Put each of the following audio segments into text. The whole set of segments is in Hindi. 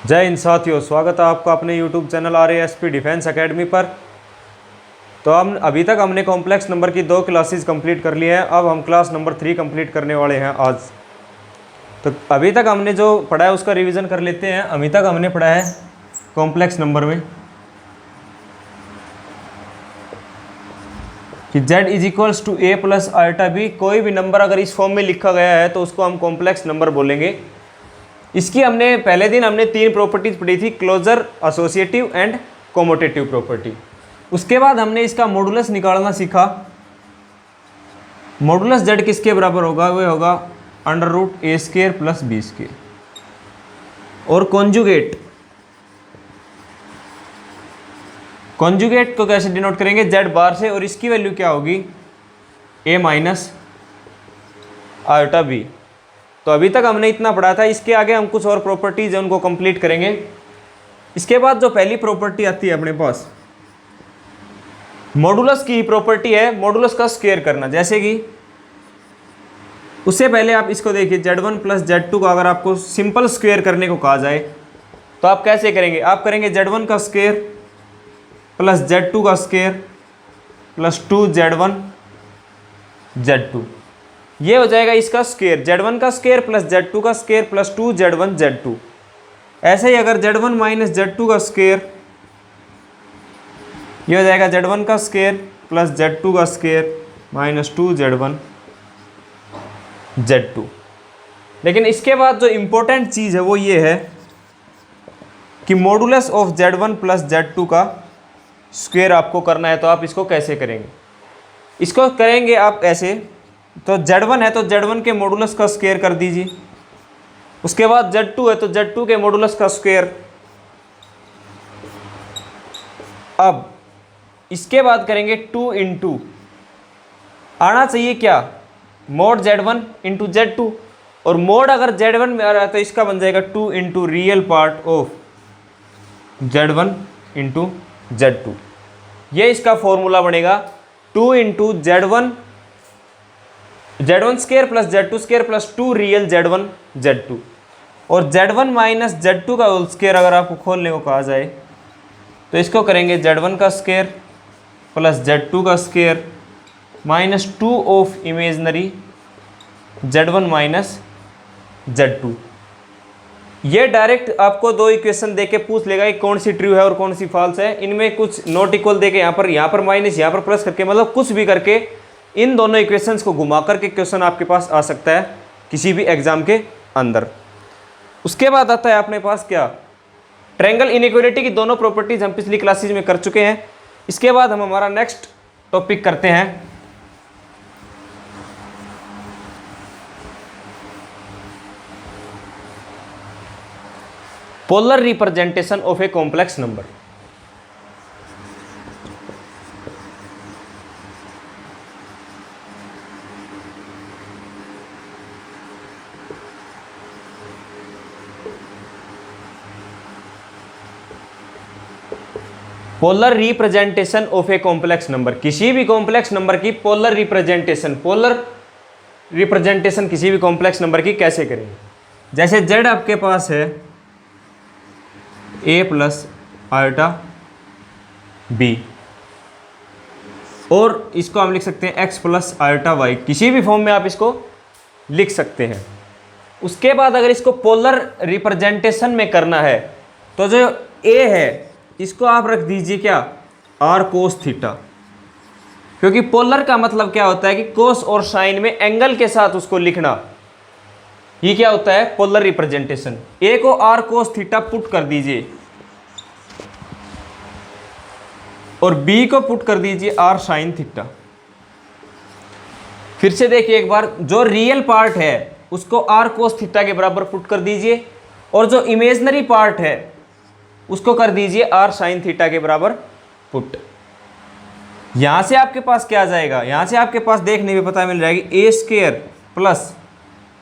जय हिंद साथियों, स्वागत है आपका अपने YouTube channel RASP defence academy पर। तो हम अभी तक हमने कॉम्प्लेक्स नंबर की 2 क्लासेस कंप्लीट कर ली हैं। अब हम क्लास नंबर 3 कंप्लीट करने वाले हैं आज। तो अभी तक हमने जो पढ़ा है उसका रिवीजन कर लेते हैं। अभी तक हमने पढ़ा है कॉम्प्लेक्स नंबर में कि z is equals to a plus iota b। कोई भी नंबर अगर इस फॉर्म में लिखा गया है तो उसको हम कॉम्प्लेक्स नंबर बोलेंगे। इसकी हमने पहले दिन 3 प्रॉपर्टीज पढ़ी थी, closure, associative and commutative property. उसके बाद हमने इसका मॉडुलस निकालना सीखा। मॉडुलस z किसके बराबर होगा? वह होगा under root a square plus b square. और कॉन्जुगेट को कैसे डिनोट करेंगे? z बार से, और इसकी वैल्यू क्या होगी? a minus ultra b। तो अभी तक हमने इतना पढ़ा था। इसके आगे हम कुछ और प्रॉपर्टीज हैं उनको कंप्लीट करेंगे। इसके बाद जो पहली प्रॉपर्टी आती है अपने पास, मॉडुलस की प्रॉपर्टी है मॉडुलस का स्क्वायर करना। जैसे कि उससे पहले आप इसको देखिए, z1 प्लस z2 का अगर आपको सिंपल स्क्वायर करने को कहा जाए तो आप कैसे करेंगे? आप करेंगे z1 का स्क्वायर प्लस z2 का स्क्वायर प्लस 2z1 z2। ये हो जाएगा इसका स्क्वायर, z1 का स्क्वायर प्लस z2 का स्क्वायर प्लस 2z1 z2। ऐसे ही अगर z1 माइनस z2 का स्क्वायर, ये हो जाएगा z1 का स्क्वायर प्लस z2 का स्क्वायर माइनस 2z1 z2। लेकिन इसके बाद जो इम्पोर्टेंट चीज़ है वो ये है कि modulus of z1 plus z2 का स्क्वायर आपको करना है। तो आप इसको कैसे करेंगे? इसको करेंगे आप ऐसे, तो z1 है तो z1 के मॉडुलस का स्क्वायर कर दीजिए। उसके बाद z2 है तो z2 के मॉडुलस का स्क्वायर। अब इसके बाद करेंगे 2 इंटू, आना चाहिए क्या? Mode z1 into z2। और मोड अगर z1 में आ रहा है तो इसका बन जाएगा 2 into real part of z1 into z2। ये इसका फॉर्मूला बनेगा 2 into z1 square plus z2 square plus 2 real z1 z2। और z1 माइनस z2 का होल स्क्वायर अगर आपको खोलने को कहा जाए तो इसको करेंगे z1 का स्क्वायर प्लस z2 का square minus 2 of imaginary z1 minus z2। ये डायरेक्ट आपको 2 इक्वेशन देके पूछ लेगा कि कौन सी ट्रू है और कौन सी फॉल्स है। इनमें कुछ नॉट इक्वल देके यहाँ पर माइनस, यहाँ पर प्लस करके, मतलब कुछ भी करके इन दोनों इक्वेशंस को घुमा करके क्वेश्चन आपके पास आ सकता है किसी भी एग्जाम के अंदर। उसके बाद आता है अपने पास क्या? ट्रायंगल इनइक्वालिटी की दोनों प्रॉपर्टीज हम पिछली क्लासेज में कर चुके हैं। इसके बाद हम हमारा नेक्स्ट टॉपिक करते हैं polar representation of a complex number. Polar representation of a complex number, किसी भी कॉम्प्लेक्स नंबर की पोलर रिप्रेजेंटेशन किसी भी कॉम्प्लेक्स नंबर की कैसे करेंगे? जैसे z आपके पास है a प्लस आल्टा b, और इसको हम लिख सकते हैं x प्लस आल्टा y। किसी भी फॉर्म में आप इसको लिख सकते हैं। उसके बाद अगर इसको पोलर रिप्रेजेंटेशन में करना है तो जो a है इसको आप रख दीजिए क्या? r cos theta. क्योंकि पोलर का मतलब क्या होता है कि कोस और साइन में एंगल के साथ उसको लिखना, ये क्या होता है? Polar representation. a को r कोस थीटा पुट कर दीजिए और b को पुट कर दीजिए r साइन थीटा। फिर से देखिए एक बार, जो रियल पार्ट है उसको r कोस थीटा के बराबर पुट कर दीजिए और जो इमेजनरी पार्ट है उसको कर दीजिए r साइन थीटा के बराबर पुट। यहां से आपके पास क्या आ जाएगा? यहां से आपके पास देखने में पता मिल जाएगी a square plus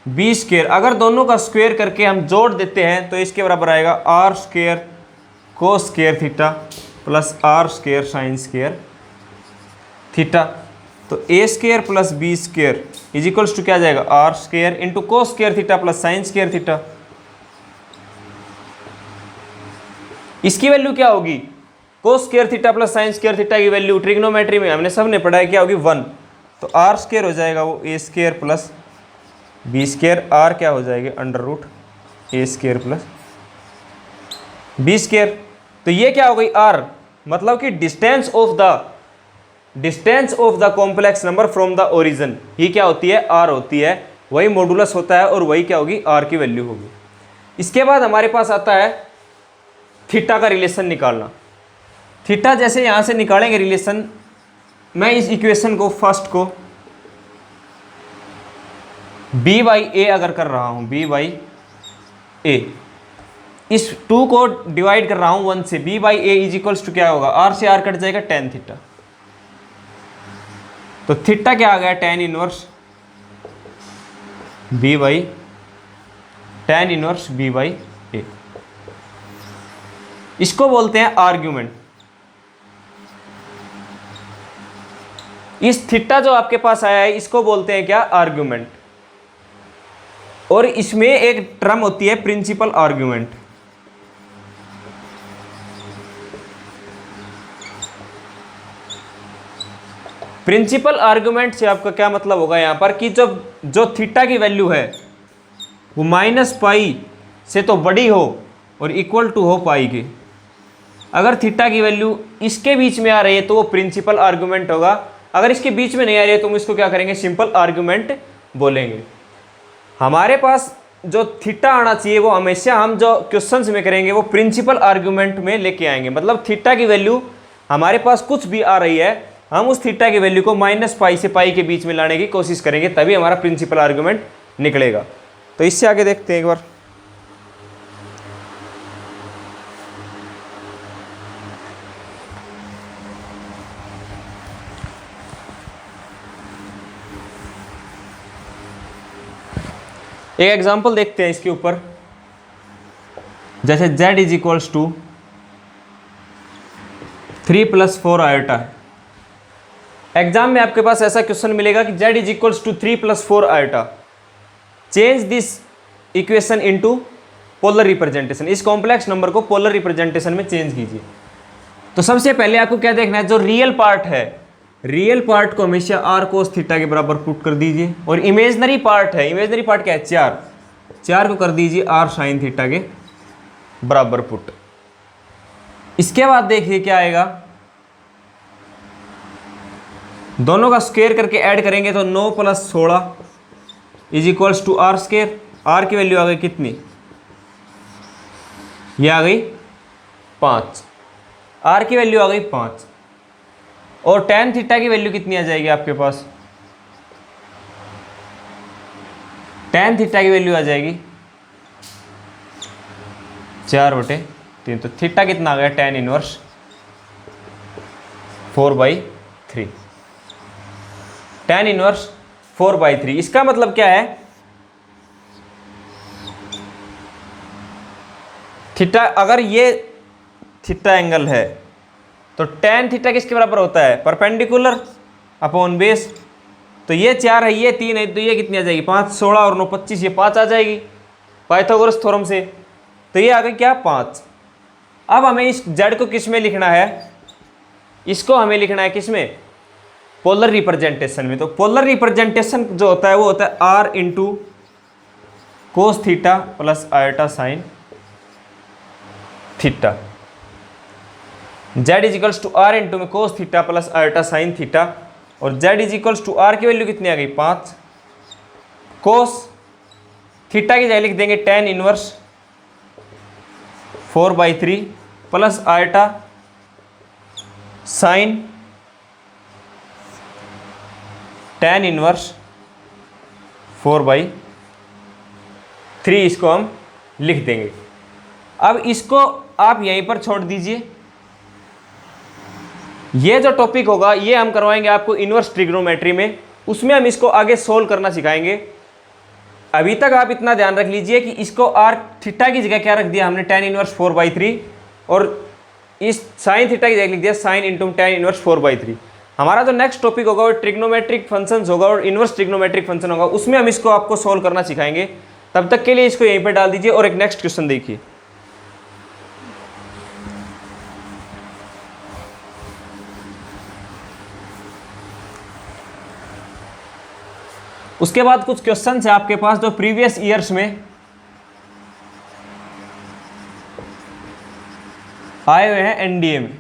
b square. अगर दोनों का स्क्वायर करके हम जोड़ देते हैं तो इसके बराबर आएगा r square cos square theta plus r square sine square theta. तो a square plus b square is equals to क्या आ जाएगा? r square into cos square theta plus sine square theta. इसकी वैल्यू क्या होगी, cos square theta plus sine square theta की वैल्यू ट्रिग्नोमेट्री में हमने सब ने पढ़ा है क्या होगी 1, तो आर स्क्वायर हो जाएगा वो a square plus b square, r क्या हो जाएगी under root a square plus b square. तो ये क्या हो गई आर, मतलब कि distance of the complex number from the origin, ये क्या होती है आर होती है, वही मॉडुलस होता है और वही क्या होगी आर की वैल्यू होगी। इसके बाद हमारे पास आता है थीटा का रिलेशन निकालना। थीटा जैसे यहाँ से निकालेंगे रिलेशन, मैं इस इक्वेशन को फर्स्ट को b बाई ए अगर कर रहा हूँ, b बाई ए, इस 2 को डिवाइड कर रहा हूँ 1 से, b by a is equals to क्या होगा, r से r कट जाएगा tan थीटा, तो थीटा क्या आ गया tan inverse b by tan inverse b by a. इसको बोलते हैं आर्ग्यूमेंट। इस थीटा जो आपके पास आया है इसको बोलते हैं क्या आर्ग्यूमेंट, और इसमें एक टर्म होती है प्रिंसिपल आर्ग्यूमेंट। प्रिंसिपल आर्ग्यूमेंट से आपका क्या मतलब होगा यहां पर कि जब जो थीटा की वैल्यू है वो माइनस पाई से तो बड़ी हो और इक्वल टू हो पाई के, अगर थीटा की वैल्यू इसके बीच में आ रही है तो वो प्रिंसिपल आर्गुमेंट होगा, अगर इसके बीच में नहीं आ रही है तो हम इसको क्या करेंगे सिंपल आर्गुमेंट बोलेंगे। हमारे पास जो थीटा आना चाहिए वो हमेशा हम जो क्वेश्चंस में करेंगे वो प्रिंसिपल आर्गुमेंट में लेके आएंगे, मतलब थीटा की वैल्यू हमारे पास कुछ भी आ रही है हम उस थीटा की वैल्यू को माइनस पाई से पाई के बीच में लाने की कोशिश करेंगे, तभी हमारा प्रिंसिपल आर्गुमेंट निकलेगा। तो इससे आगे देखते हैं एक बार। एक एग्जांपल देखते हैं इसके ऊपर, जैसे z is equals to 3 + 4 iota है। एग्जाम में आपके पास ऐसा क्वेश्चन मिलेगा कि z is equals to 3 + 4 iota, change this equation into polar representation, इस कॉम्प्लेक्स नंबर को पोलर रिप्रेजेंटेशन में चेंज कीजिए। तो सबसे पहले आपको क्या देखना है, जो रियल पार्ट है, रियल पार्ट को हमेशा r cos थीटा के बराबर पुट कर दीजिए, और इमेजनरी पार्ट है, इमेजनरी पार्ट क्या है 4 को कर दीजिए r sin थीटा के बराबर पुट। इसके बाद देखिए क्या आएगा, दोनों का स्क्वायर करके ऐड करेंगे तो 9 + 16 is equals to r square. r की वैल्यू आ गई कितनी, ये आ गई 5, r की वैल्यू आ गई 5, और tan थीटा की वैल्यू कितनी आ जाएगी आपके पास, tan थीटा की वैल्यू आ जाएगी 4/3, तो थीटा कितना आ गया tan इनवर्स 4/3, tan इनवर्स 4/3। इसका मतलब क्या है, थीटा अगर ये थीटा एंगल है तो tan थीटा किसके बराबर होता है, परपेंडिकुलर अपॉन बेस, तो ये 4 है ये 3 है, तो ये कितनी आ जाएगी 5, 16 और 9 25, ये 5 आ जाएगी पाइथागोरस थ्योरम से, तो ये आ गई क्या 5। अब हमें इस z को किस में लिखना है, इसको हमें लिखना है किस में, पोलर रिप्रेजेंटेशन में। तो पोलर रिप्रेजेंटेशन जो होता है वो होता है r into cos theta plus iota sine theta, z is equals to r into में cos theta plus iota sine theta, और z is equals to r की वैल्यू कितनी आ गई 5, कोस थीटा की जगह लिख देंगे tan inverse 4/3 plus iota sign tan inverse 4/3, इसको हम लिख देंगे। अब इसको आप यहीं पर छोड़ दीजिए, ये जो टॉपिक होगा ये हम करवाएंगे आपको इनवर्स ट्रिग्नोमेट्री में, उसमें हम इसको आगे सोल्व करना सिखाएंगे। अभी तक आप इतना ध्यान रख लीजिए कि इसको r थीटा की जगह क्या रख दिया हमने tan इनवर्स 4/3, और इस साइन थीटा की जगह लिख दिया साइन इंटू tan इनवर्स 4/3। हमारा जो नेक्स्ट टॉपिक होगा वो ट्रिग्नोमेट्रिक फंक्शंस होगा और इनवर्स ट्रिग्नोमेट्रिक फंक्शन होगा, उसमें हम इसको आपको सोल्व करना सिखाएंगे। तब तक के लिए इसको यहीं पर डाल दीजिए और एक नेक्स्ट क्वेश्चन देखिए। उसके बाद कुछ क्वेश्चन है आपके पास जो प्रीवियस ईयर्स में आए हुए हैं एनडीए में।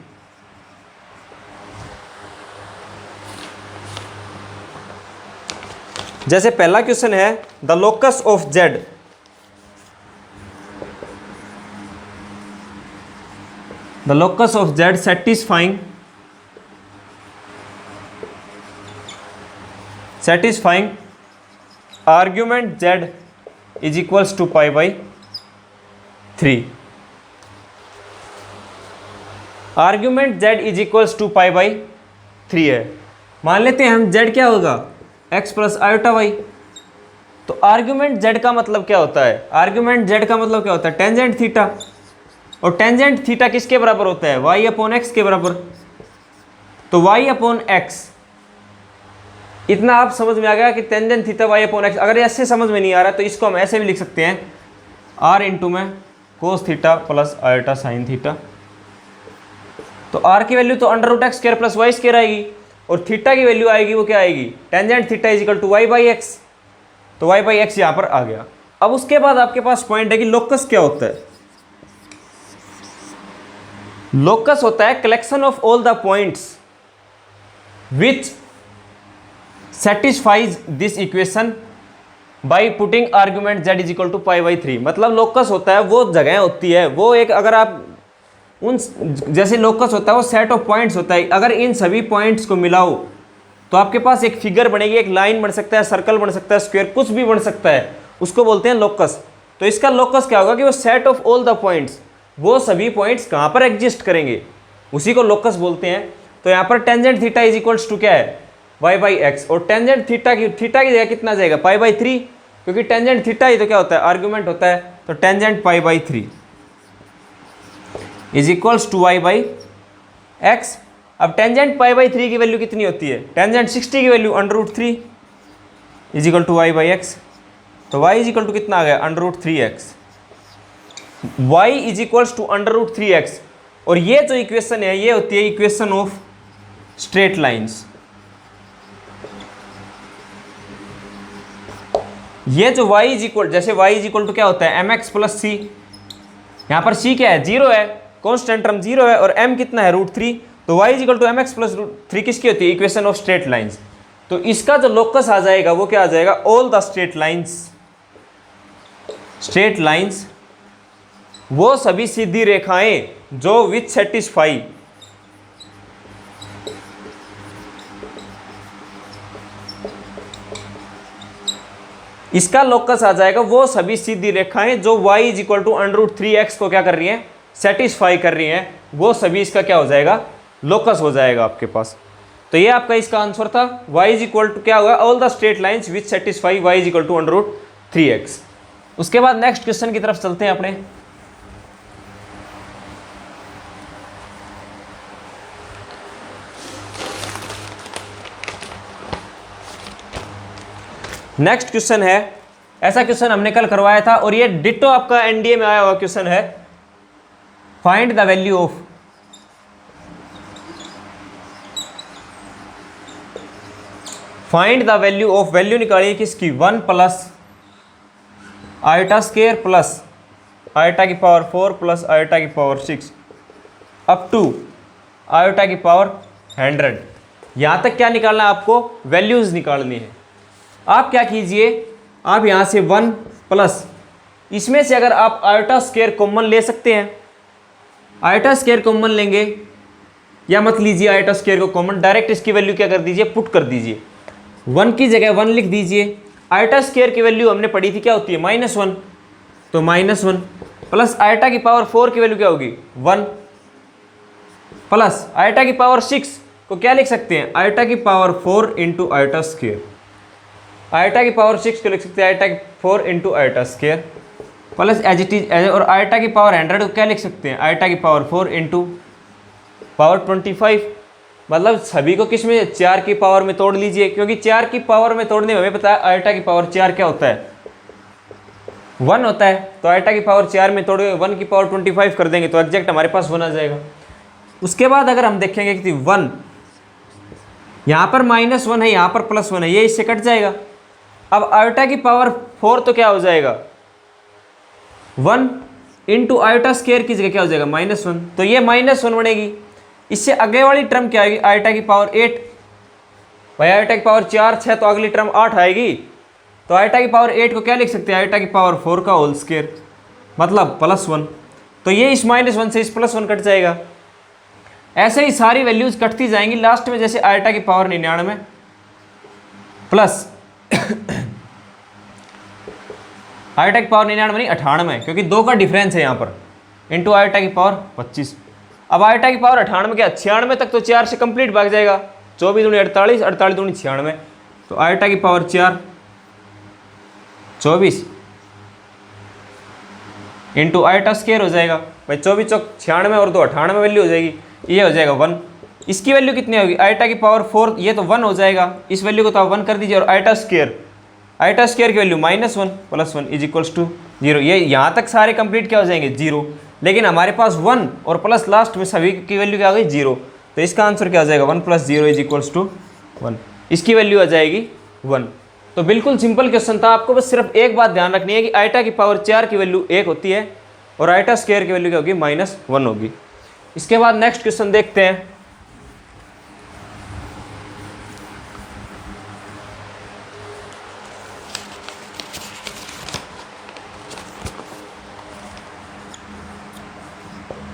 जैसे पहला क्वेश्चन है the locus of z, the locus of z satisfying argument z is equals to pi by 3, argument z is equals to pi by 3 है। मान लेते हैं हम z क्या होगा x प्लस आयोटा वाई। तो आर्ग्यूमेंट z का मतलब क्या होता है, आर्ग्यूमेंट z का मतलब क्या होता है टेंजेंट थीटा, और टेंजेंट थीटा किसके बराबर होता है y अपॉन एक्स के बराबर। तो y अपॉन एक्स, इतना आप समझ में आ गया कि tangent theta y upon x. अगर ऐसे समझ में नहीं आ रहा तो इसको हम ऐसे भी लिख सकते हैं r इंटू में cos theta plus iota sine theta. तो r की वैल्यू तो under root x square plus y square आएगी, और थीटा की वैल्यू आएगी वो क्या आएगी tangent theta is equal to y by x. तो वाई बाई एक्स यहाँ पर आ गया। अब उसके बाद आपके पास पॉइंट है कि लोकस क्या होता है। लोकस होता है collection of all the points which satisfies this equation by putting argument z is equal to pi by 3। मतलब लोकस होता है वो जगह होती है, वो एक अगर आप उन जैसे लोकस होता है वो सेट ऑफ पॉइंट्स होता है, अगर इन सभी पॉइंट्स को मिलाओ तो आपके पास एक फिगर बनेगी, एक लाइन बन सकता है, सर्कल बन सकता है, स्क्वायर कुछ भी बन सकता है, उसको बोलते हैं लोकस। तो इसका लोकस क्या होगा कि वो set of all the points, वो सभी पॉइंट्स कहाँ पर एग्जिस्ट करेंगे उसी को लोकस बोलते हैं। तो यहाँ पर tangent theta is equals to क्या है वाई बाई एक्स, और टेंजेंट थीटा की जगह कितना जाएगा पाई बाई 3, क्योंकि टेंजेंट थीटा ही तो क्या होता है आर्ग्यूमेंट होता है। तो tangent pi by 3 is equals to y by x. अब टेंजेंट पाई बाई 3 की वैल्यू कितनी होती है, टेंजेंट 60 की value under root 3 is equal to y by x. तो y इज इक्वल टू कितना आ गया under root 3x, y is equals to under root 3x। और ये जो इक्वेशन है ये होती है इक्वेशन ऑफ स्ट्रेट लाइंस। ये जो y इज इक्वल, जैसे y इज इक्वल टू क्या होता है mx प्लस सी, यहाँ पर c क्या है 0 है, कॉन्स्टेंट टर्म 0 है, और m कितना है रूट 3। तो y is equal to mx plus root 3 किसकी होती है इक्वेशन ऑफ स्ट्रेट लाइंस। तो इसका जो लोकस आ जाएगा वो क्या आ जाएगा all the straight lines. Straight lines वो सभी सीधी रेखाएं जो विच सेटिस्फाई इसका लोकस आ जाएगा वो सभी सीधी रेखाएं जो y is equal to under root 3x को क्या कर रही हैं सेटिस्फाई कर रही हैं, वो सभी इसका क्या हो जाएगा लोकस हो जाएगा आपके पास। तो ये आपका इसका आंसर था y इज इक्वल टू क्या होगा all the straight lines which satisfy y is equal to under root 3x। उसके बाद नेक्स्ट क्वेश्चन की तरफ चलते हैं अपने। नेक्स्ट क्वेश्चन है, ऐसा क्वेश्चन हमने कल करवाया था और ये डिट्टो आपका एनडीए में आया हुआ क्वेश्चन है। Find the value of value निकालिए किसकी 1 plus iota square plus iota की पावर 4 प्लस आयोटा की पावर 6 अप टू आयोटा की पावर 100। यहां तक क्या निकालना है आपको वैल्यूज निकालनी है। आप क्या कीजिए, आप यहाँ से 1 प्लस इसमें से अगर आप आयोटा स्क्वायर कॉमन ले सकते हैं, आयोटा स्क्वायर कॉमन लेंगे या मत लीजिए आयोटा स्क्वायर को कॉमन, डायरेक्ट इसकी वैल्यू क्या कर दीजिए पुट कर दीजिए। 1 की जगह 1 लिख दीजिए। आयोटा स्क्वायर की वैल्यू हमने पढ़ी थी क्या होती है -1, तो -1 प्लस आयोटा की पावर 4 की वैल्यू क्या होगी 1 प्लस आयोटा की पावर 6 को क्या लिख सकते हैं आयोटा की power 4 into iota square. Iota की पावर 6 को लिख सकते हैं आयोटा की 4 into iota square plus as it is, और आयोटा की पावर 100 को क्या लिख सकते हैं आयोटा की पावर 4 इंटू पावर 25। मतलब सभी को किस में 4 की पावर में तोड़ लीजिए, क्योंकि 4 की पावर में तोड़ने में हमें पता है आयोटा की पावर 4 क्या होता है 1 होता है। तो आयोटा की पावर 4 में तोड़े 1 की पावर 25 कर देंगे तो एग्जैक्ट हमारे पास 1 आ जाएगा। उसके बाद अगर हम देखेंगे कि 1 यहाँ पर -1 है यहाँ पर +1 है, ये इससे कट जाएगा। अब आयोटा की पावर 4 तो क्या हो जाएगा 1 इंटू आयोटा स्क्वायर की जगह क्या हो जाएगा -1, तो ये -1 बनेगी। इससे आगे वाली टर्म क्या आएगी आयोटा की पावर 8, भाई आयोटा की पावर 4 6 तो अगली टर्म 8 आएगी, तो आयोटा की पावर 8 को क्या लिख सकते हैं आयोटा की पावर 4 का होल स्क्वायर मतलब +1, तो ये इस -1 से इस +1 कट जाएगा। ऐसे ही सारी वैल्यूज कटती जाएंगी, लास्ट में जैसे आयोटा की पावर 99 प्लस आयोटा की पावर 99 नहीं 98, क्योंकि 2 का डिफरेंस है यहाँ पर, इंटू आयोटा की पावर 25। अब आयोटा की पावर 98 क्या 96 तक तो 4 से कंप्लीट भाग जाएगा, 24 दूनी 48, 48 दूनी 96, तो आयोटा की पावर 4 24 इंटू आयोटा स्क्वायर हो जाएगा, भाई 24 चौक 96 और 2 98 वैल्यू हो जाएगी, ये हो जाएगा 1। इसकी वैल्यू कितनी होगी आयोटा की पावर 4, ये तो 1 हो जाएगा, इस वैल्यू को तो आप 1 कर दीजिए, और आयोटा स्क्वायर की वैल्यू -1 + 1 = 0। ये यहाँ तक सारे कंप्लीट क्या हो जाएंगे 0, लेकिन हमारे पास 1 और प्लस लास्ट में सभी की वैल्यू क्या आ गई 0, तो इसका आंसर क्या हो जाएगा 1 + 0 = 1, इसकी वैल्यू आ जाएगी 1। तो बिल्कुल सिंपल क्वेश्चन था, आपको बस सिर्फ एक बात ध्यान रखनी है कि आयोटा की पावर 4 की वैल्यू 1 होती है और आयोटा स्क्वायर की वैल्यू क्या होगी -1 होगी। इसके बाद नेक्स्ट क्वेश्चन देखते हैं।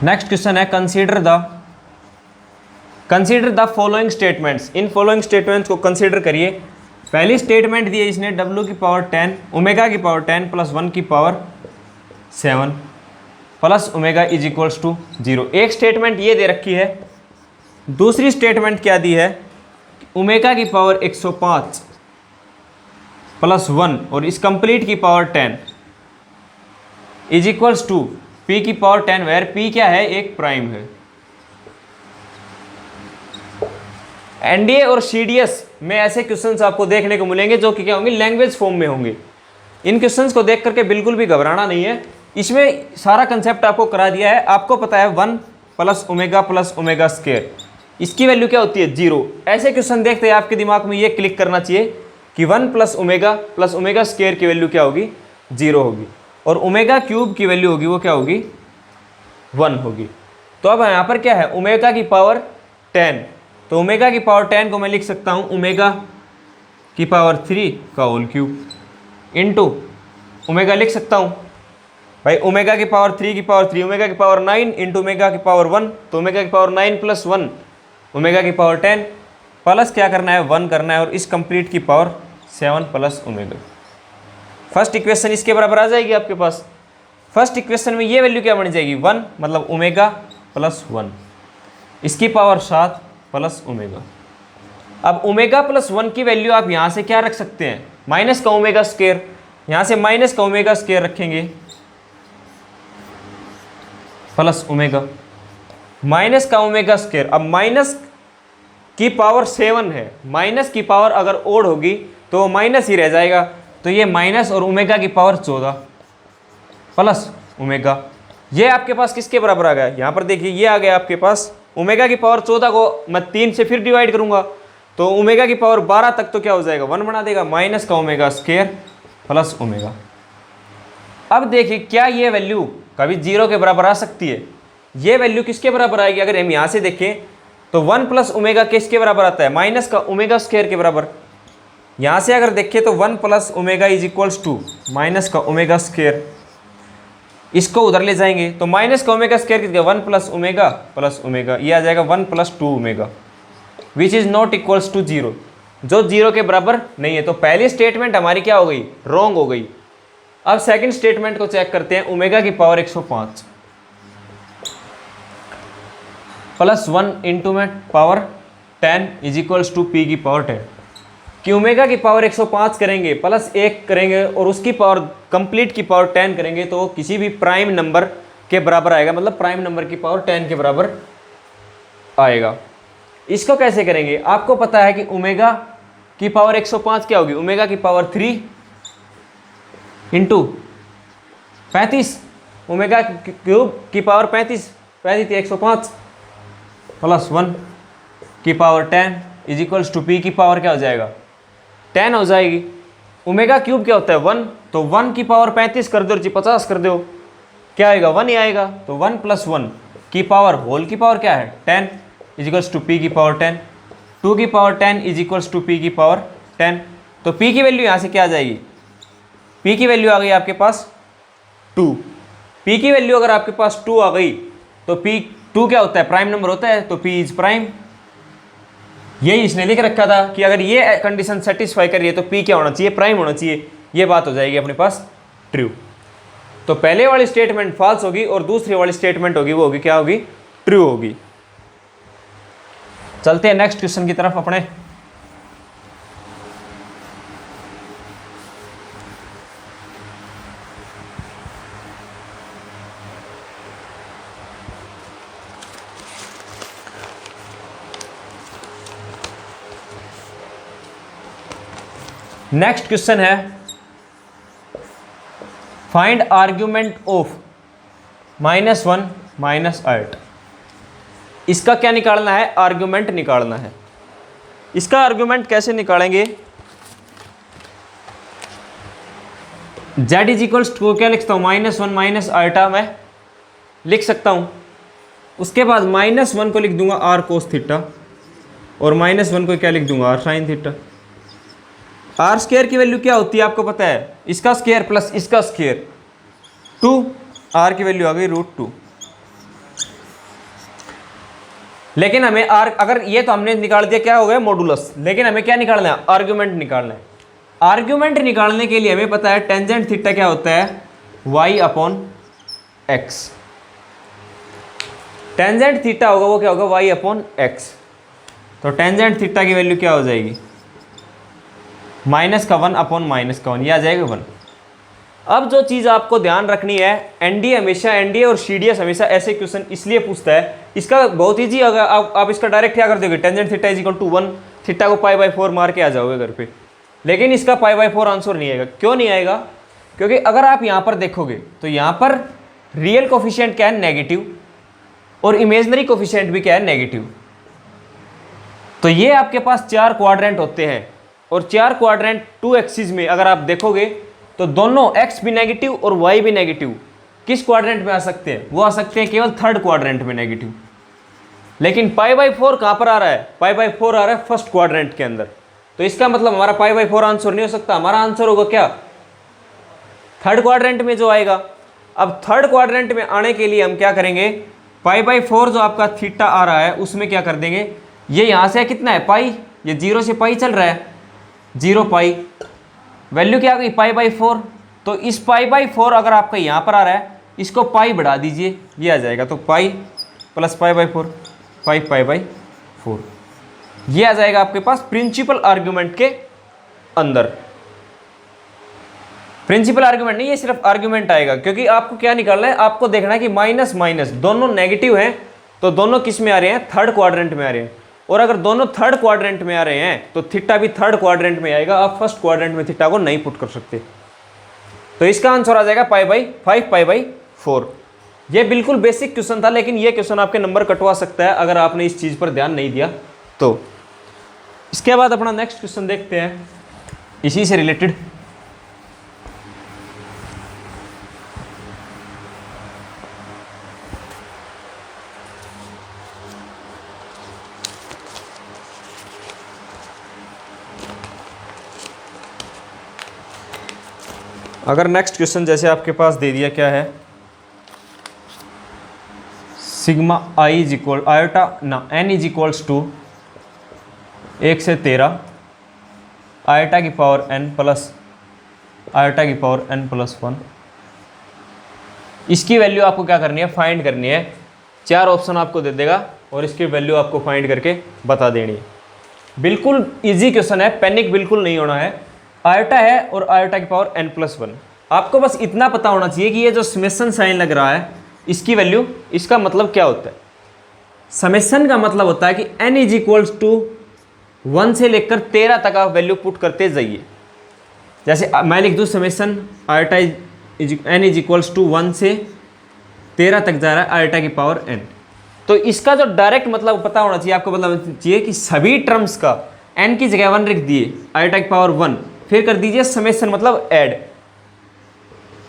नेक्स्ट क्वेश्चन है consider the following statements. In following statements को कंसीडर करिए। पहली स्टेटमेंट दी है इसने w की पावर 10 ओमेगा की पावर 10 + 1 की पावर 7 प्लस ओमेगा = 0। एक स्टेटमेंट ये दे रखी है। दूसरी स्टेटमेंट क्या दी है ओमेगा की पावर 105 + 1 और इस कंप्लीट की पावर 10 = p की पावर 10, वेयर p क्या है एक प्राइम है। एनडीए और सीडीएस में ऐसे क्वेश्चंस आपको देखने को मिलेंगे जो कि क्या होंगे लैंग्वेज फॉर्म में होंगे। इन क्वेश्चंस को देख करके बिल्कुल भी घबराना नहीं है, इसमें सारा कंसेप्ट आपको करा दिया है। आपको पता है 1 + ओमेगा + ओमेगा स्क्वायर, इसकी वैल्यू क्या होती है 0। ऐसे क्वेश्चन देखते हैं आपके दिमाग में ये क्लिक करना चाहिए कि 1 + ओमेगा + ओमेगा स्क्वायर की वैल्यू क्या होगी 0 होगी, और ओमेगा क्यूब की वैल्यू होगी वो क्या होगी 1 होगी। तो अब यहाँ पर क्या है ओमेगा की पावर 10, तो ओमेगा की पावर 10 को मैं लिख सकता हूँ ओमेगा की पावर 3 का होल क्यूब इंटू ओमेगा लिख सकता हूँ भाई ओमेगा की पावर 3 की पावर 3 ओमेगा की पावर 9 इंटू ओमेगा की पावर 1, तो ओमेगा की पावर 9 + 1 ओमेगा की पावर 10 प्लस क्या करना है 1 करना है, और इस कंप्लीट की पावर 7 + ओमेगा। फर्स्ट इक्वेशन इसके बराबर आ जाएगी आपके पास। फर्स्ट इक्वेशन में ये वैल्यू क्या बन जाएगी 1 मतलब ओमेगा + 1, इसकी पावर 7 + ओमेगा। अब ओमेगा + 1 की वैल्यू आप यहाँ से क्या रख सकते हैं माइनस का ओमेगा स्क्वायर, यहाँ से माइनस का ओमेगा स्क्वायर रखेंगे प्लस ओमेगा माइनस का ओमेगा स्क्वायर। अब माइनस की पावर 7 है, माइनस की पावर अगर ओड होगी तो माइनस ही रह जाएगा, तो ये माइनस और ओमेगा की पावर 14 प्लस ओमेगा। ये आपके पास किसके बराबर आ गया यहाँ पर देखिए ये आ गया आपके पास ओमेगा की पावर 14 को मैं 3 से फिर डिवाइड करूंगा तो ओमेगा की पावर 12 तक तो क्या हो जाएगा 1 बना देगा, माइनस का ओमेगा स्क्वायर प्लस ओमेगा। अब देखिए क्या ये वैल्यू कभी 0 के बराबर आ सकती है। ये वैल्यू किसके बराबर आएगी अगर हम यहाँ से देखें तो 1 + ओमेगा किसके बराबर आता है माइनस का ओमेगा स्क्वायर के बराबर। यहाँ से अगर देखें तो 1 + ओमेगा = माइनस का ओमेगा स्क्वायर, इसको उधर ले जाएंगे तो माइनस का ओमेगा स्क्वायर कितना 1 + ओमेगा प्लस ओमेगा, ये आ जाएगा 1 + 2 omega which is not equals to 0, जो 0 के बराबर नहीं है। तो पहली स्टेटमेंट हमारी क्या हो गई रॉन्ग हो गई। अब सेकंड स्टेटमेंट को चेक करते हैं ओमेगा की पावर 105 प्लस 1 इंटू में पावर 10 = p की पावर 10 कि ओमेगा की पावर 105 करेंगे प्लस 1 करेंगे और उसकी पावर कंप्लीट की पावर 10 करेंगे तो किसी भी प्राइम नंबर के बराबर आएगा, मतलब प्राइम नंबर की पावर 10 के बराबर आएगा। इसको कैसे करेंगे आपको पता है कि ओमेगा की पावर 105 क्या होगी ओमेगा की पावर 3 इंटू 35 ओमेगा क्यूब की पावर 35 105 प्लस 1 की पावर 10 = p की पावर क्या हो जाएगा 10 हो जाएगी। ओमेगा क्यूब क्या होता है 1, तो 1 की पावर 35 कर दो, 50 कर दो, क्या आएगा 1 ही आएगा। तो 1 + 1 की पावर होल की पावर क्या है 10 इजिकल्स टू पी की पावर 10, 2 की पावर 10 इजिकल्स टू पी की पावर 10। तो पी की वैल्यू यहाँ से क्या आ जाएगी, पी की वैल्यू आ गई आपके पास 2। पी की वैल्यू अगर आपके पास 2 आ गई तो पी 2 क्या होता है प्राइम नंबर होता है, तो पी इज प्राइम। यही इसने लिख रखा था कि अगर ये कंडीशन सेटिस्फाई करिए तो पी क्या होना चाहिए, प्राइम होना चाहिए। ये बात हो जाएगी अपने पास ट्रू। तो पहले वाली स्टेटमेंट फॉल्स होगी और दूसरी वाली स्टेटमेंट होगी वो होगी क्या होगी, ट्रू होगी। चलते हैं नेक्स्ट क्वेश्चन की तरफ अपने। नेक्स्ट क्वेश्चन है फाइंड आर्ग्यूमेंट ऑफ -1 -8। इसका क्या निकालना है, आर्ग्यूमेंट निकालना है। इसका आर्ग्यूमेंट कैसे निकालेंगे, z इज इक्वल्स टू क्या लिखता हूँ -1 -आइटा मैं लिख सकता हूँ। उसके बाद -1 को लिख दूंगा r cos थीटा और -1 को क्या लिख दूंगा r sin थीटा। आर स्क्वायर की वैल्यू क्या होती है आपको पता है, इसका स्क्वायर प्लस इसका स्क्वायर 2, आर की वैल्यू आ गई √2। लेकिन हमें आर अगर ये तो हमने निकाल दिया क्या हो गया मॉडुलस, लेकिन हमें क्या निकालना है, आर्ग्यूमेंट निकालना है। आर्ग्यूमेंट निकालने के लिए हमें पता है टेंजेंट थीटा क्या होता है y/x। टेंजेंट थीटा होगा वो क्या होगा y/x। तो टेंजेंट थीटा की वैल्यू क्या हो जाएगी -1/-1 ये आ जाएगा 1। अब जो चीज़ आपको ध्यान रखनी है, एनडीए और सीडीएस हमेशा ऐसे क्वेश्चन इसलिए पूछता है, इसका बहुत ईजी। अगर आप इसका डायरेक्ट क्या कर दोगे, tangent theta is equal to 1, theta को π/4 मार के आ जाओगे घर पे। लेकिन इसका π/4 आंसर नहीं आएगा। क्यों नहीं आएगा, क्योंकि अगर आप यहाँ पर देखोगे तो यहाँ पर रियल कोफिशिएंट क्या है नेगेटिव और इमेजनरी कोफिशिएंट भी क्या है नेगेटिव। तो ये आपके पास 4 क्वाड्रेंट होते हैं और 4 क्वाड्रेंट 2 एक्सिस में अगर आप देखोगे तो दोनों x भी नेगेटिव और y भी नेगेटिव किस क्वाड्रेंट में आ सकते हैं, वो आ सकते हैं केवल 3rd क्वाड्रेंट में नेगेटिव। लेकिन π/4 कहाँ पर आ रहा है, π/4 आ रहा है 1st क्वाड्रेंट के अंदर। तो इसका मतलब हमारा π/4 आंसर नहीं हो सकता, हमारा आंसर होगा क्या 3rd क्वाड्रेंट में जो आएगा। अब 3rd क्वाड्रेंट में आने के लिए हम क्या करेंगे, π/4 जो आपका थीटा आ रहा है उसमें क्या कर देंगे, ये यहाँ से कितना है पाई, ये 0 से पाई चल रहा है 0 पाई, वैल्यू क्या आ गई π/4। तो इस π/4 अगर आपका यहाँ पर आ रहा है इसको पाई बढ़ा दीजिए, ये आ जाएगा। तो पाई प्लस π/4 π/4 ये आ जाएगा आपके पास प्रिंसिपल आर्ग्यूमेंट के अंदर। प्रिंसिपल आर्ग्यूमेंट नहीं, ये सिर्फ आर्ग्यूमेंट आएगा, क्योंकि आपको क्या निकालना है, आपको देखना है कि माइनस माइनस दोनों नेगेटिव हैं तो दोनों किस में आ रहे हैं, 3rd क्वाड्रेंट में आ रहे हैं। और अगर दोनों 3rd क्वाड्रेंट में आ रहे हैं तो थीटा भी 3rd क्वाड्रेंट में आएगा। आप 1st क्वाड्रेंट में थीटा को नहीं पुट कर सकते। तो इसका आंसर आ जाएगा π/5 π/4। ये बिल्कुल बेसिक क्वेश्चन था, लेकिन ये क्वेश्चन आपके नंबर कटवा सकता है अगर आपने इस चीज़ पर ध्यान नहीं दिया तो। इसके बाद अपना नेक्स्ट क्वेश्चन देखते हैं इसी से रिलेटेड। अगर नेक्स्ट क्वेश्चन जैसे आपके पास दे दिया क्या है, sigma I is equal iota ना एन इज इक्वल्स टू 1 से 13 आयोटा की पावर n प्लस आयोटा की पावर n प्लस 1। इसकी वैल्यू आपको क्या करनी है, फाइंड करनी है। 4 ऑप्शन आपको दे देगा और इसकी वैल्यू आपको फाइंड करके बता देनी है। बिल्कुल इजी क्वेश्चन है, पैनिक बिल्कुल नहीं होना है। आयोटा है और आयोटा की पावर n प्लस 1। आपको बस इतना पता होना चाहिए कि ये जो समेशन साइन लग रहा है इसकी वैल्यू, इसका मतलब क्या होता है। समेशन का मतलब होता है कि n इज इक्वल्स टू 1 से लेकर 13 तक आप वैल्यू पुट करते जाइए। जैसे मैं लिख दूँ summation iota n is equals to 1 से 13 तक जा रहा है आयोटा की पावर n। तो इसका जो डायरेक्ट मतलब पता होना चाहिए, आपको मतलब चाहिए कि सभी टर्म्स का n की जगह 1 लिख दिए, आयोटा की पावर 1, फिर कर दीजिए समेशन मतलब add,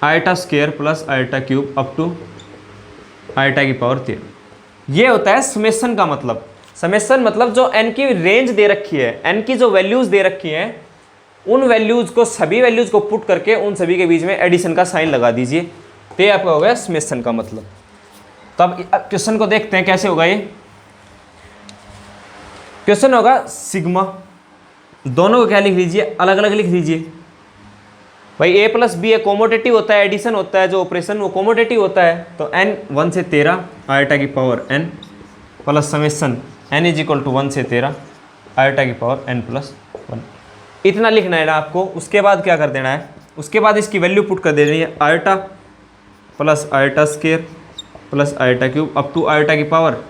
iota square plus iota cube up to iota की पावर 13। ये होता है समेशन का मतलब। समेशन मतलब जो n की रेंज दे रखी है, n की जो वैल्यूज दे रखी हैं, उन वैल्यूज को, सभी वैल्यूज को पुट करके उन सभी के बीच में एडिशन का साइन लगा दीजिए, तो ये आपका हो गया समेशन का मतलब। तो अब क्वेश्चन को देखते हैं कैसे होगा ये। क्वेश्चन होगा सिग्मा, दोनों को क्या लिख लीजिए, अलग अलग लिख लीजिए। भाई a प्लस बी कोमोटेटिव होता है, एडिशन होता है जो ऑपरेशन, वो कोमोटेटिव होता है। तो n 1 से 13 आयटा की power n plus summation n is equal to 1 से 13 आयटा की पावर n प्लस 1, इतना लिखना है ना आपको। उसके बाद क्या कर देना है, उसके बाद इसकी वैल्यू पुट कर देनी है, iota plus iota square plus iota cube up to iota की पावर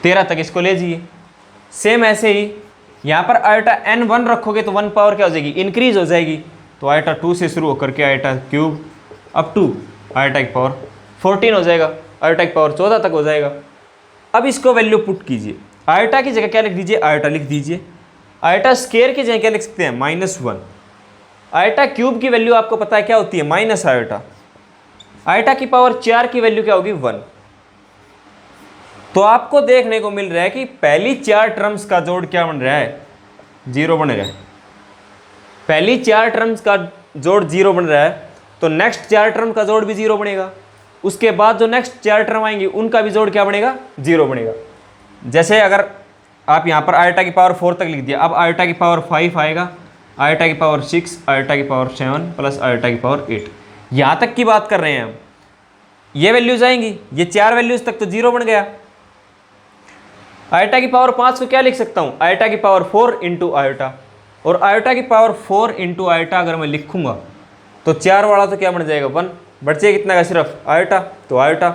13 तक इसको ले जाइए। सेम ऐसे ही यहाँ पर आयटा n 1 रखोगे तो 1 पावर क्या हो जाएगी, इंक्रीज हो जाएगी। तो आयटा 2 से शुरू होकर के iota cube up to iota की पावर 14 हो जाएगा, आयटा की पावर 14 तक हो जाएगा। अब इसको वैल्यू पुट कीजिए, आयटा की जगह क्या लिख दीजिए, आयटा लिख दीजिए। आयटा स्क्वायर की जगह क्या लिख सकते हैं, -1। आयटा क्यूब की वैल्यू आपको पता है क्या होती है, माइनस आयटा। आयटा की पावर 4 की वैल्यू क्या होगी, 1। तो आपको देखने को मिल रहा है कि पहली 4 टर्म्स का जोड़ क्या बन रहा है, 0 बन रहा है। पहली 4 टर्म्स का जोड़ 0 बन रहा है, तो नेक्स्ट 4 टर्म का जोड़ भी 0 बनेगा। उसके बाद जो नेक्स्ट 4 टर्म आएंगी उनका भी जोड़ क्या बनेगा, 0 बनेगा। जैसे अगर आप यहाँ पर आयटा की पावर 4 तक लिख दिया, अब आयटा की पावर 5 आएगा, आयटा की पावर 6, आयटा की पावर 7 प्लस आयटा की पावर 8, यहाँ तक की बात कर रहे हैं हम। ये वैल्यूज आएंगी, ये 4 वैल्यूज तक तो 0 बन गया। आयटा की पावर 5 को क्या लिख सकता हूँ, आयटा की पावर 4 इंटू आयटा, और आयटा की पावर 4 इंटू आयटा अगर मैं लिखूंगा तो 4 वाला तो क्या बन जाएगा, 1, बचे कितना का सिर्फ आयटा, तो आयटा,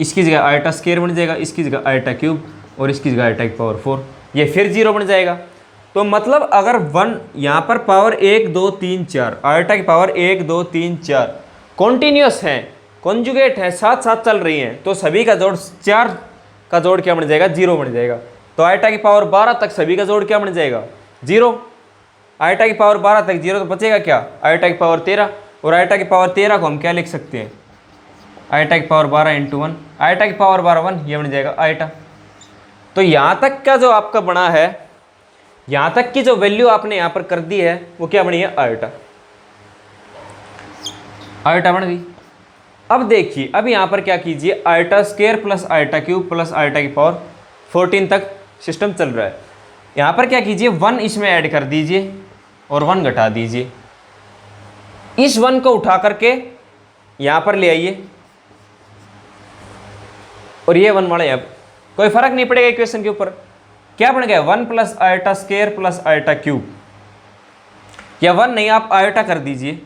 इसकी जगह आयटा स्क्वायर बन जाएगा, इसकी जगह आयटा क्यूब, और इसकी जगह आयटा की पावर 4, ये फिर 0 बन जाएगा। तो मतलब अगर 1 यहाँ पर पावर 1 2 3 4, आयटा की पावर 1 2 3 4 कॉन्टीन्यूस है, कॉन्जुगेट है, साथ साथ चल रही हैं, तो सभी का जोड़ 4 का जोड़ क्या बन जाएगा, 0 बन जाएगा। तो आयटा की पावर 12 तक सभी का जोड़ क्या बन जाएगा, 0। आयटा की पावर 12 तक 0, तो बचेगा क्या, आयटा की पावर 13, और आयटा की पावर 13 को हम क्या लिख सकते हैं, आयटा की पावर 12 इंटू 1, आयटा की पावर 12 1, ये बन जाएगा आयटा। तो यहाँ तक का जो आपका बना है, यहाँ तक की जो वैल्यू आपने यहाँ पर कर दी है वो क्या बनी है, आयटा, आयटा बन गई। अब देखिए, अब यहाँ पर क्या कीजिए, eta square plus iota cube plus eta की पावर 14 तक सिस्टम चल रहा है। यहाँ पर क्या कीजिए, 1 इसमें ऐड कर दीजिए और 1 घटा दीजिए। इस 1 को उठा करके यहाँ पर ले आइए, और ये 1 वाला यहाँ, कोई फर्क नहीं पड़ेगा इक्वेशन के ऊपर। क्या बन गया, 1 plus iota square plus iota cube, या 1 नहीं आप आयटा कर दीजिए,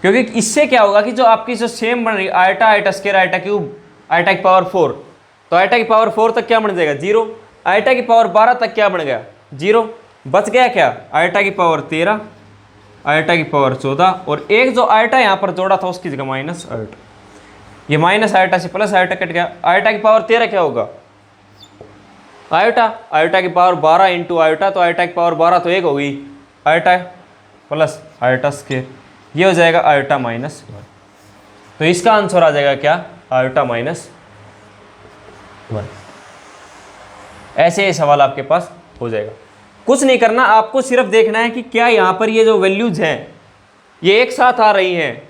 क्योंकि इससे क्या होगा कि जो आपकी जो सेम बन रही है eta, eta square, eta cube, eta की पावर 4, तो आयटा की पावर 4 तक क्या बन जाएगा, 0। आयटा की पावर 12 तक क्या बन गया, 0। बच गया क्या, आयटा की पावर 13, आयटा की पावर 14, और एक जो आयटा यहाँ पर जोड़ा था उसकी जगह माइनस आयटा, ये माइनस आयटा से प्लस आयटा कट गया। आयटा की पावर 13 क्या होगा, आयटा, आयटा की पावर 12 इंटू आयटा, तो आयटा की पावर 12 तो 1 होगी, आयटा प्लस आयटा स्क्वायर, ये हो जाएगा आयटा माइनस 1। तो इसका आंसर आ जाएगा क्या, आयटा माइनस 1। ऐसे ये सवाल आपके पास हो जाएगा। कुछ नहीं करना, आपको सिर्फ देखना है कि क्या यहाँ पर ये जो वैल्यूज हैं ये एक साथ आ रही हैं,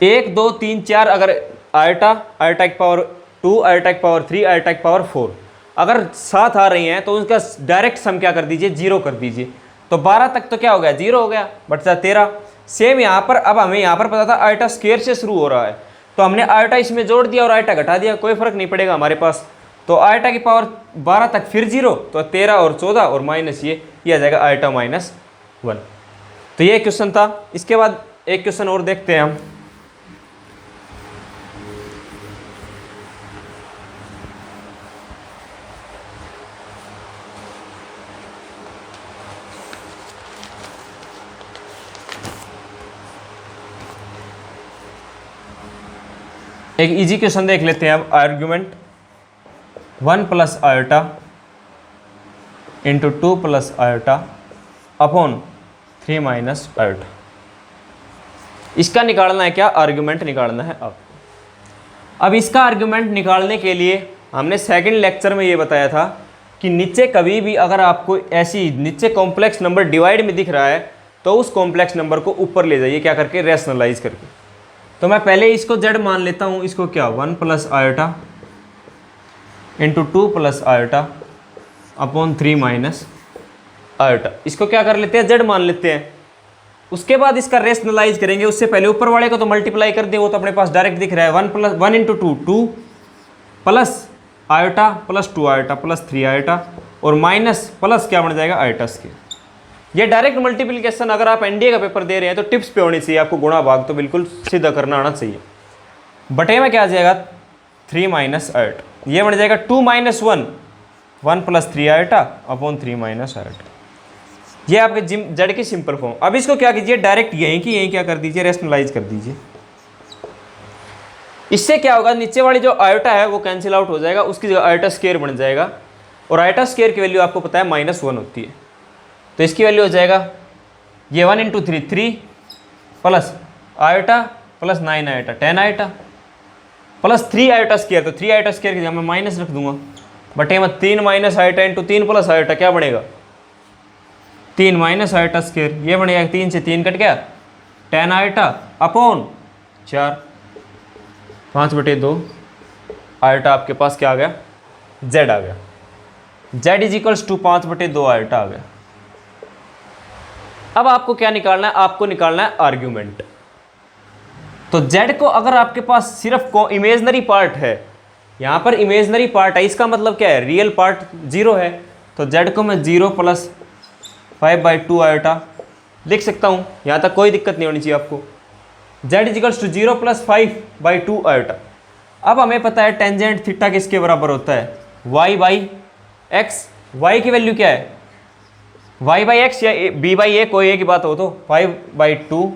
1 2 3 4, अगर आयटा, आयटा की पावर 2, आयटा की पावर 3, आयटा की पावर 4 अगर साथ आ रही हैं तो उसका डायरेक्ट सम क्या कर दीजिए, 0 कर दीजिए। तो 12 तक तो क्या हो गया, 0 हो गया, बचा 13। सेम यहाँ पर, अब हमें यहाँ पर पता था आयटा स्क्वायर से शुरू हो रहा है, तो हमने आयटा इसमें जोड़ दिया और आयटा घटा दिया, कोई फर्क नहीं पड़ेगा हमारे पास। तो आयटा की पावर 12 तक फिर 0, तो 13 और 14 और माइनस ये आ जाएगा आयटा माइनस 1। तो ये क्वेश्चन था। इसके बाद एक क्वेश्चन और देखते हैं हम। एक इजी क्वेश्चन देख लेते हैं अब। Argument 1 plus eta into 2 plus eta upon 3 minus iota. इसका निकालना है क्या, आर्ग्यूमेंट निकालना है अब इसका आर्ग्यूमेंट निकालने के लिए हमने सेकंड लेक्चर में ये बताया था कि नीचे कभी भी अगर आपको ऐसी नीचे कॉम्प्लेक्स नंबर डिवाइड में दिख रहा है तो उस कॉम्प्लेक्स नंबर को ऊपर ले जाइए, क्या करके, रैशनलाइज करके। तो मैं पहले इसको जेड मान लेता हूँ, इसको क्या 1 plus iota into 2 plus iota upon 3 minus iota. इसको क्या कर लेते हैं, जेड मान लेते हैं। उसके बाद इसका रेशनलाइज करेंगे, उससे पहले ऊपर वाले को तो मल्टीप्लाई कर दे, वो तो अपने पास डायरेक्ट दिख रहा है। 1 into 2 plus iota plus 2 iota plus 3 iota और माइनस प्लस क्या बन जाएगा, आयोटा स्क्वायर। ये डायरेक्ट मल्टीप्लिकेशन अगर आप एनडीए का पेपर दे रहे हैं तो टिप्स पे होनी चाहिए आपको, गुणा भाग तो बिल्कुल सीधा करना आना चाहिए। बटे में क्या आ जाएगा 3 माइनस आयोटा, ये बन जाएगा 2 minus 1 plus 3 iota upon 3 minus iota. ये आपके जेड की सिंपल फॉर्म। अब इसको क्या कीजिए, डायरेक्ट यहीं क्या कर दीजिए, रेशनलाइज कर दीजिए। इससे क्या होगा, नीचे वाली जो आयोटा है वो कैंसिल आउट हो जाएगा, उसकी जगह आयोटा स्क्वायर बन जाएगा। और आयोटा स्क्वायर की वैल्यू आपको पता है -1 होती है, तो इसकी वैल्यू हो जाएगा ये 1 into 3 plus iota plus 9 iota 10 iota plus 3 iota square, तो 3 आयोटा स्क्वायर की जगह मैं माइनस रख दूंगा। बटे में 3 minus iota into 3 plus iota क्या बनेगा, 3 माइनस आयोटा स्क्वायर, ये बनेगा 3 से 3 कट गया 10 आयोटा अपॉन 4 5/2 आयोटा। आपके पास क्या आ गया, z आ गया। z is equals to 5/2 iota आ गया। अब आपको क्या निकालना है, आपको निकालना है आर्ग्यूमेंट। तो z को अगर आपके पास सिर्फ इमेजनरी पार्ट है, यहां पर इमेजनरी पार्ट है, इसका मतलब क्या है, रियल पार्ट 0 है, तो z को मैं 0 प्लस 5/2 आयोटा लिख सकता हूं। यहां तक कोई दिक्कत नहीं होनी चाहिए आपको। z is equals to 0 plus 5/2 iota. अब हमें पता है टेंजेंट थीटा किसके बराबर होता है, y बाई एक्स। y की वैल्यू क्या है, y बाई एक्स या b बाई ए, कोई एक ही बात हो तो 5/2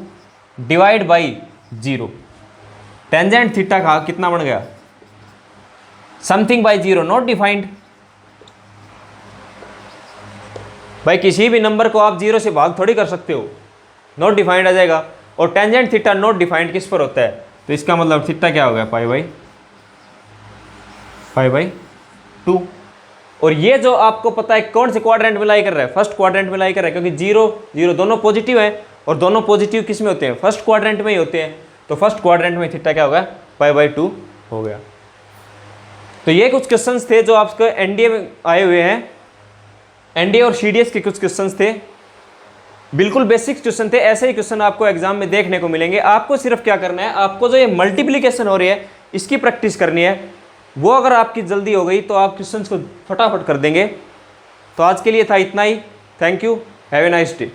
डिवाइड बाई 0। टेंजेंट थीटा का कितना बन गया, समथिंग बाई 0 नॉट डिफाइंड। भाई किसी भी नंबर को आप 0 से भाग थोड़ी कर सकते हो, नॉट डिफाइंड आ जाएगा। और टेंजेंट थीटा नॉट डिफाइंड किस पर होता है, तो इसका मतलब थीटा क्या हो गया, 5/2। और ये जो आपको पता है कौन से क्वाड्रेंट में लाई कर रहा है, फर्स्ट क्वाड्रेंट में लाई कर रहा है, क्योंकि 0 0 दोनों पॉजिटिव है और दोनों पॉजिटिव किस में होते हैं, फर्स्ट क्वाड्रेंट में ही होते हैं। तो फर्स्ट क्वाड्रेंट में थीटा क्या हो गया, 5/2 हो गया। तो ये कुछ क्वेश्चंस थे जो आपके एनडीए में आए हुए हैं, एनडीए और सीडीएस के कुछ क्वेश्चंस थे, बिल्कुल बेसिक क्वेश्चन थे। ऐसे ही क्वेश्चन आपको एग्जाम में देखने को मिलेंगे। आपको सिर्फ क्या करना है, आपको जो ये मल्टीप्लिकेशन हो रही है इसकी प्रैक्टिस करनी है। वो अगर आपकी जल्दी हो गई तो आप क्वेश्चंस को फटाफट कर देंगे। तो आज के लिए था इतना ही। Thank you, have a nice day.